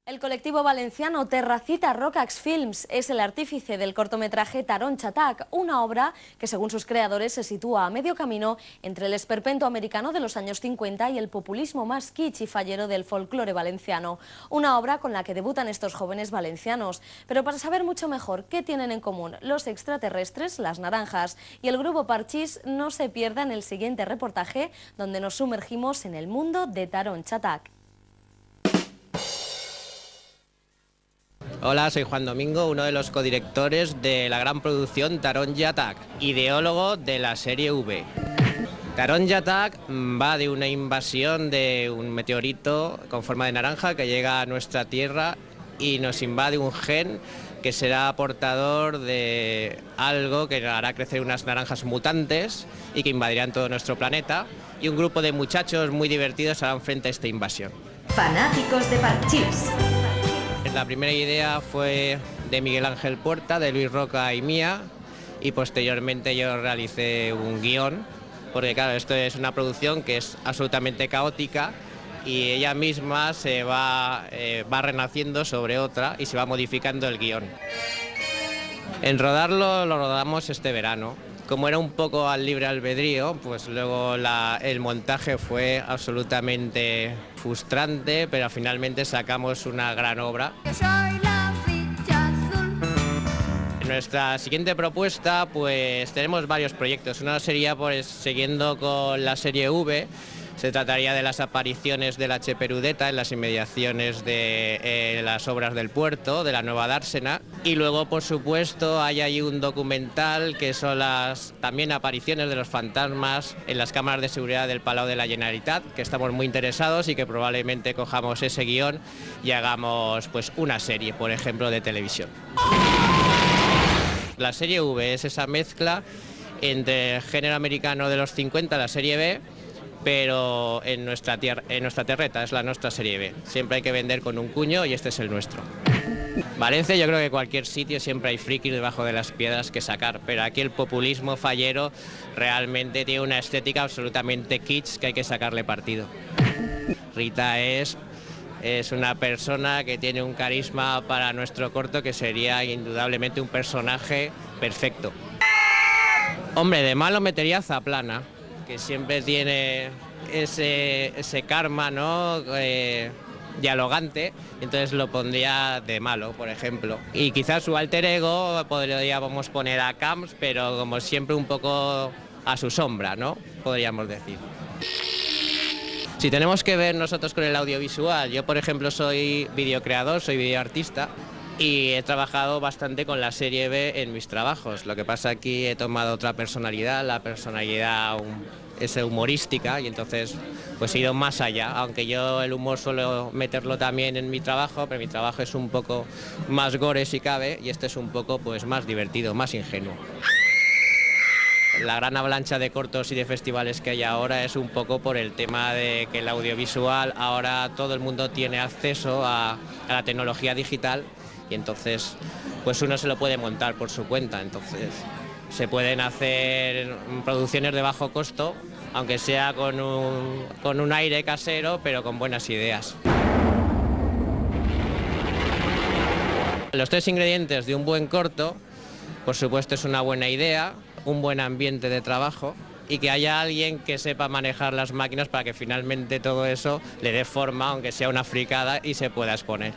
El colectivo valenciano Terracita Rocax Films es el artífice del cortometraje Taronja Tak, una obra que según sus creadores se sitúa a medio camino entre el esperpento americano de los años 50 y el populismo más kitsch y fallero del folclore valenciano. Una obra con la que debutan estos jóvenes valencianos. Pero para saber mucho mejor qué tienen en común los extraterrestres, las naranjas y el grupo Parchís, no se pierdan el siguiente reportaje donde nos sumergimos en el mundo de Taronja Tak. Hola, soy Juan Domingo, uno de los codirectores de la gran producción Taronja Tak, ideólogo de la serie V. Taronja Tak va de una invasión de un meteorito con forma de naranja que llega a nuestra Tierra y nos invade un gen que será portador de algo que hará crecer unas naranjas mutantes y que invadirán todo nuestro planeta, y un grupo de muchachos muy divertidos harán frente a esta invasión. Fanáticos de Parchís. La primera idea fue de Miguel Ángel Puerta, de Luis Roca y mía, y posteriormente yo realicé un guión, porque claro, esto es una producción que es absolutamente caótica y ella misma se va renaciendo sobre otra y se va modificando el guión. En rodarlo lo rodamos este verano. Como era un poco al libre albedrío, pues luego el montaje fue absolutamente frustrante, pero finalmente sacamos una gran obra. En nuestra siguiente propuesta, pues tenemos varios proyectos. Uno sería, pues, siguiendo con la serie V. Se trataría de las apariciones del H. Perudeta en las inmediaciones de las obras del puerto, de la nueva dársena. Y luego, por supuesto, hay ahí un documental que son las también apariciones de los fantasmas en las cámaras de seguridad del Palau de la Generalitat, que estamos muy interesados y que probablemente cojamos ese guión y hagamos, pues, una serie, por ejemplo, de televisión. La serie V es esa mezcla entre el género americano de los 50, la serie B, pero en nuestra terreta, es la nuestra serie B. Siempre hay que vender con un cuño y este es el nuestro. Valencia, yo creo que cualquier sitio siempre hay frikis debajo de las piedras que sacar, pero aquí el populismo fallero realmente tiene una estética absolutamente kitsch que hay que sacarle partido. Rita es una persona que tiene un carisma para nuestro corto que sería indudablemente un personaje perfecto. Hombre, de malo metería a Zaplana, que siempre tiene ese karma, ¿no? Dialogante, entonces lo pondría de malo, por ejemplo. Y quizás su alter ego podríamos poner a Camps, pero como siempre un poco a su sombra, ¿no? Podríamos decir. Si tenemos que ver nosotros con el audiovisual, yo por ejemplo soy videocreador, soy videoartista y he trabajado bastante con la serie B en mis trabajos. Lo que pasa aquí he tomado otra personalidad, la personalidad es humorística, y entonces pues he ido más allá, aunque yo el humor suelo meterlo también en mi trabajo, pero mi trabajo es un poco más gore si cabe, y este es un poco pues más divertido, más ingenuo. La gran avalancha de cortos y de festivales que hay ahora es un poco por el tema de que el audiovisual, ahora todo el mundo tiene acceso a la tecnología digital, y entonces pues uno se lo puede montar por su cuenta. Entonces se pueden hacer producciones de bajo costo, aunque sea con un aire casero, pero con buenas ideas. Los tres ingredientes de un buen corto, por supuesto, es una buena idea, un buen ambiente de trabajo y que haya alguien que sepa manejar las máquinas para que finalmente todo eso le dé forma, aunque sea una fricada, y se pueda exponer.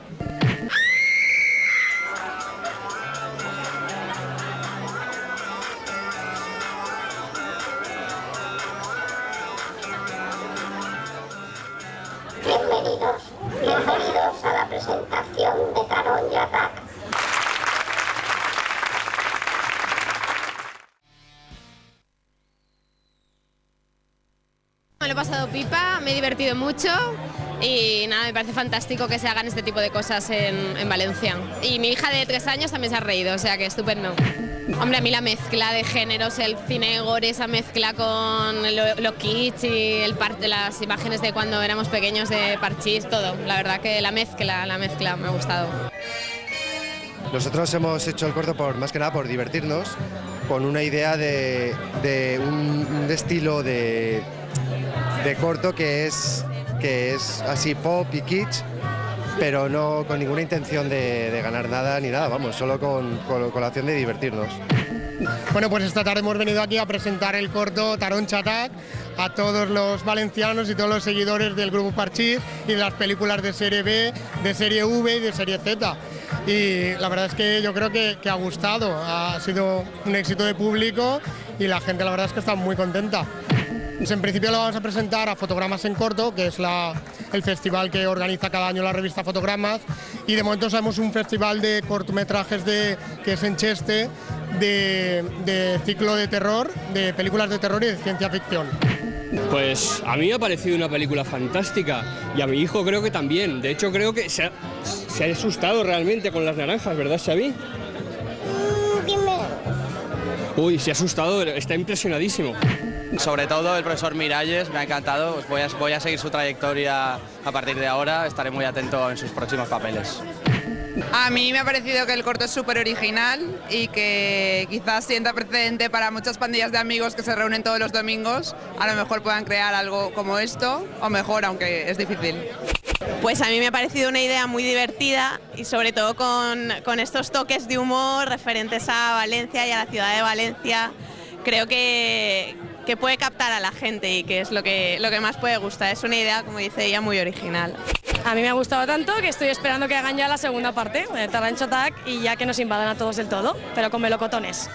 Bienvenidos a la presentación de Taronja Tak. Me lo he pasado pipa, me he divertido mucho y nada, me parece fantástico que se hagan este tipo de cosas en Valencia. Y mi hija de 3 años también se ha reído, o sea que estupendo. Hombre, a mí la mezcla de géneros, el cine gore, esa mezcla con lo kitsch y las imágenes de cuando éramos pequeños de Parchís, todo. La verdad que la mezcla me ha gustado. Nosotros hemos hecho el corto más que nada por divertirnos, con una idea de un estilo de corto que es así pop y kitsch, pero no con ninguna intención de ganar nada ni nada, vamos, solo con la opción de divertirnos. Bueno, pues esta tarde hemos venido aquí a presentar el corto Taronja Attack a todos los valencianos y todos los seguidores del grupo Parchís y de las películas de serie B, de serie V y de serie Z. Y la verdad es que yo creo que ha gustado, ha sido un éxito de público y la gente la verdad es que está muy contenta. En principio lo vamos a presentar a Fotogramas en Corto, que es el festival que organiza cada año la revista Fotogramas, y de momento sabemos un festival de cortometrajes que es en Cheste, de ciclo de terror, de películas de terror y de ciencia ficción. Pues a mí me ha parecido una película fantástica y a mi hijo creo que también. De hecho creo que se ha asustado realmente con las naranjas, ¿verdad, Xavi? Dime. Uy, se ha asustado, está impresionadísimo. Sobre todo el profesor Miralles, me ha encantado, pues voy a seguir su trayectoria a partir de ahora, estaré muy atento en sus próximos papeles. A mí me ha parecido que el corto es súper original y que quizás sienta precedente para muchas pandillas de amigos que se reúnen todos los domingos, a lo mejor puedan crear algo como esto, o mejor, aunque es difícil. Pues a mí me ha parecido una idea muy divertida y sobre todo con estos toques de humor referentes a Valencia y a la ciudad de Valencia. Creo que puede captar a la gente y que es lo que más puede gustar. Es una idea, como dice ella, muy original. A mí me ha gustado tanto que estoy esperando que hagan ya la segunda parte de Taronja Attack y ya que nos invadan a todos del todo, pero con melocotones.